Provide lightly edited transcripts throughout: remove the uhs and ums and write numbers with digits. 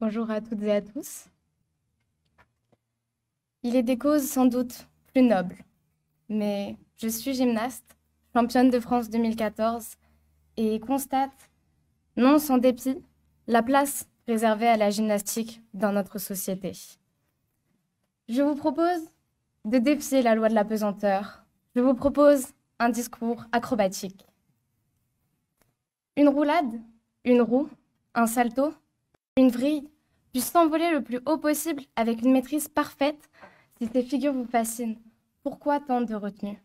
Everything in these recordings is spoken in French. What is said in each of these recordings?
Bonjour à toutes et à tous. Il est des causes sans doute plus nobles, mais je suis gymnaste, championne de France 2014, et constate, non sans dépit, la place réservée à la gymnastique dans notre société. Je vous propose de défier la loi de la pesanteur. Je vous propose un discours acrobatique. Une roulade, une roue, un salto, une vrille, puis s'envoler le plus haut possible avec une maîtrise parfaite. Si ces figures vous fascinent, pourquoi tant de retenue?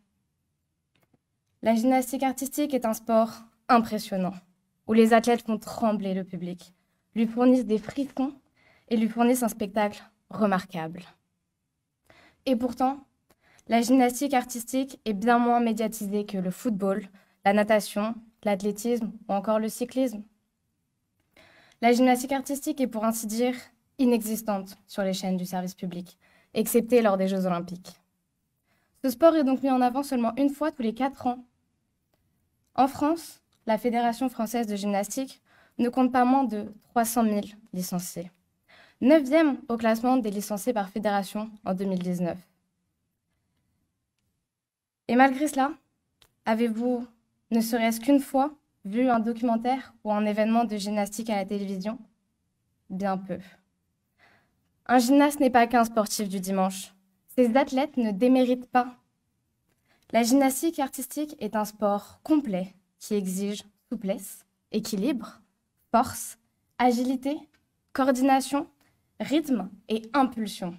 La gymnastique artistique est un sport impressionnant, où les athlètes font trembler le public, lui fournissent des frissons et lui fournissent un spectacle remarquable. Et pourtant, la gymnastique artistique est bien moins médiatisée que le football, la natation, l'athlétisme ou encore le cyclisme. La gymnastique artistique est pour ainsi dire inexistante sur les chaînes du service public, excepté lors des Jeux Olympiques. Ce sport est donc mis en avant seulement une fois tous les 4 ans. En France, la Fédération française de gymnastique ne compte pas moins de 300 000 licenciés, 9e au classement des licenciés par fédération en 2019. Et malgré cela, avez-vous, ne serait-ce qu'une fois, vu un documentaire ou un événement de gymnastique à la télévision? Bien peu. Un gymnaste n'est pas qu'un sportif du dimanche. Ces athlètes ne déméritent pas. La gymnastique artistique est un sport complet qui exige souplesse, équilibre, force, agilité, coordination, rythme et impulsion.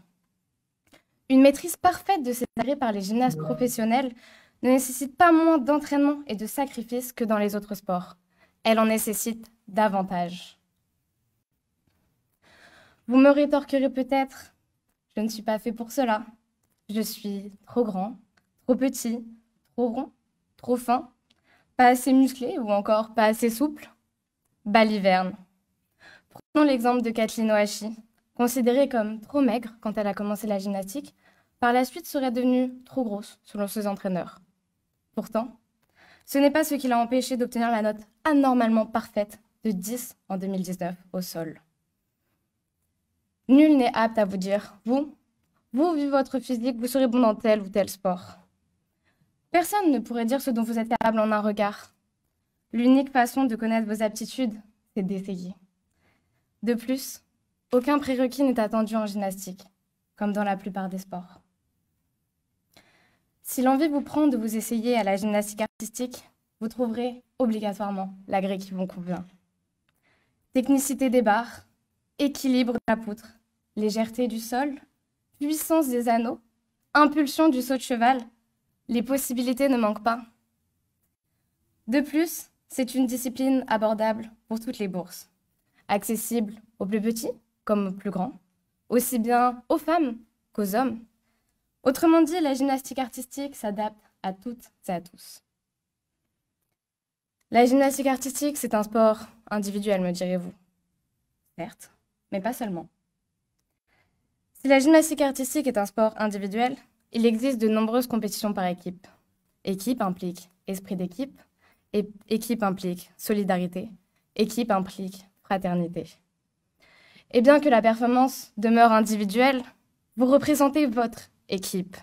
Une maîtrise parfaite de ces arts par les gymnastes professionnels ne nécessite pas moins d'entraînement et de sacrifices que dans les autres sports. Elle en nécessite davantage. Vous me rétorquerez peut-être, je ne suis pas fait pour cela. Je suis trop grand, trop petit, trop rond, trop fin, pas assez musclé ou encore pas assez souple. Baliverne. Prenons l'exemple de Kathleen Ohashi, considérée comme trop maigre quand elle a commencé la gymnastique, par la suite serait devenue trop grosse selon ses entraîneurs. Pourtant, ce n'est pas ce qui l'a empêchée d'obtenir la note anormalement parfaite de 10 en 2019 au sol. Nul n'est apte à vous dire, vous, vu votre physique, vous serez bon dans tel ou tel sport. Personne ne pourrait dire ce dont vous êtes capable en un regard. L'unique façon de connaître vos aptitudes, c'est d'essayer. De plus, aucun prérequis n'est attendu en gymnastique, comme dans la plupart des sports. Si l'envie vous prend de vous essayer à la gymnastique artistique, vous trouverez obligatoirement la grille qui vous convient. Technicité des barres, équilibre de la poutre, légèreté du sol, puissance des anneaux, impulsion du saut de cheval, les possibilités ne manquent pas. De plus, c'est une discipline abordable pour toutes les bourses, accessible aux plus petits comme aux plus grands, aussi bien aux femmes qu'aux hommes. Autrement dit, la gymnastique artistique s'adapte à toutes et à tous. La gymnastique artistique, c'est un sport individuel, me direz-vous. Certes, mais pas seulement. Si la gymnastique artistique est un sport individuel, il existe de nombreuses compétitions par équipe. Équipe implique esprit d'équipe, et équipe implique solidarité, équipe implique fraternité. Et bien que la performance demeure individuelle, vous représentez votre équipe.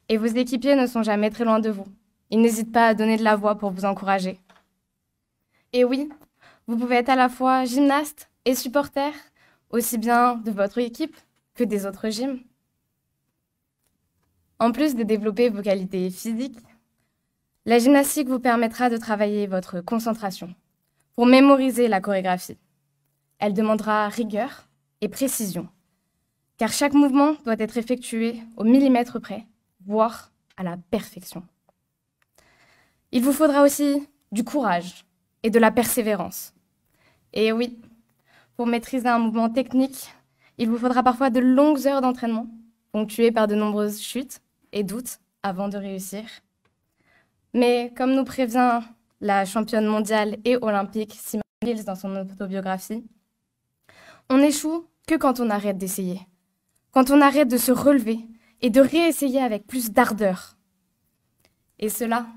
Et vos équipiers ne sont jamais très loin de vous. Ils n'hésitent pas à donner de la voix pour vous encourager. Et oui, vous pouvez être à la fois gymnaste et supporter, aussi bien de votre équipe que des autres gyms. En plus de développer vos qualités physiques, la gymnastique vous permettra de travailler votre concentration pour mémoriser la chorégraphie. Elle demandera rigueur et précision, car chaque mouvement doit être effectué au millimètre près, voire à la perfection. Il vous faudra aussi du courage et de la persévérance. Et oui, pour maîtriser un mouvement technique, il vous faudra parfois de longues heures d'entraînement, ponctuées par de nombreuses chutes et doutes avant de réussir. Mais comme nous prévient la championne mondiale et olympique Simone Biles dans son autobiographie, on n'échoue que quand on arrête d'essayer, quand on arrête de se relever et de réessayer avec plus d'ardeur. Et cela,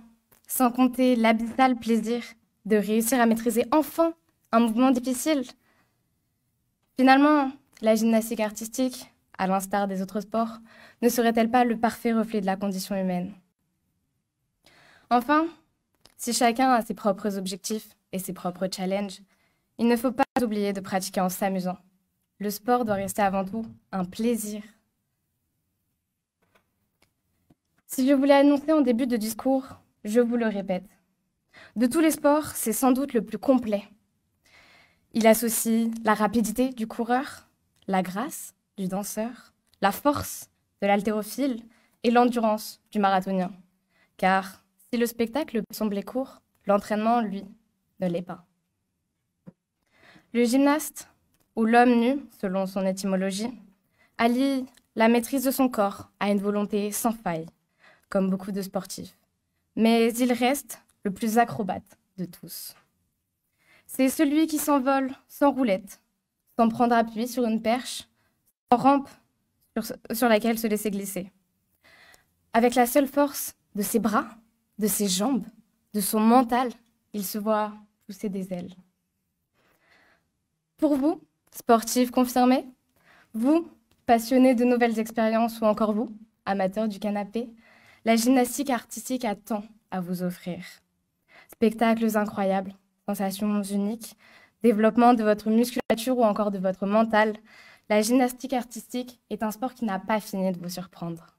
sans compter l'abyssal plaisir de réussir à maîtriser enfin un mouvement difficile. Finalement, la gymnastique artistique, à l'instar des autres sports, ne serait-elle pas le parfait reflet de la condition humaine? Enfin, si chacun a ses propres objectifs et ses propres challenges, il ne faut pas oublier de pratiquer en s'amusant. Le sport doit rester avant tout un plaisir. Si je voulais annoncer en début de discours, je vous le répète. De tous les sports, c'est sans doute le plus complet. Il associe la rapidité du coureur, la grâce du danseur, la force de l'haltérophile et l'endurance du marathonien. Car si le spectacle peut sembler court, l'entraînement, lui, ne l'est pas. Le gymnaste, ou l'homme nu, selon son étymologie, allie la maîtrise de son corps à une volonté sans faille, comme beaucoup de sportifs. Mais il reste le plus acrobate de tous. C'est celui qui s'envole sans roulette, sans prendre appui sur une perche, sans rampe sur laquelle se laisser glisser. Avec la seule force de ses bras, de ses jambes, de son mental, il se voit pousser des ailes. Pour vous, sportifs confirmés, vous, passionnés de nouvelles expériences ou encore vous, amateurs du canapé, la gymnastique artistique a tant à vous offrir. Spectacles incroyables, sensations uniques, développement de votre musculature ou encore de votre mental, la gymnastique artistique est un sport qui n'a pas fini de vous surprendre.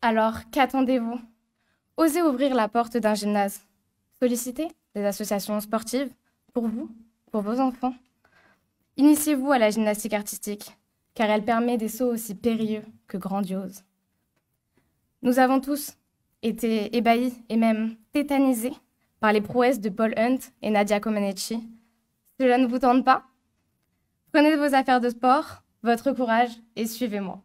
Alors, qu'attendez-vous? Osez ouvrir la porte d'un gymnase. Sollicitez des associations sportives pour vous, pour vos enfants. Initiez-vous à la gymnastique artistique, car elle permet des sauts aussi périlleux que grandioses. Nous avons tous été ébahis et même tétanisés par les prouesses de Paul Hunt et Nadia Comaneci. Cela ne vous tente pas? Prenez vos affaires de sport, votre courage et suivez-moi.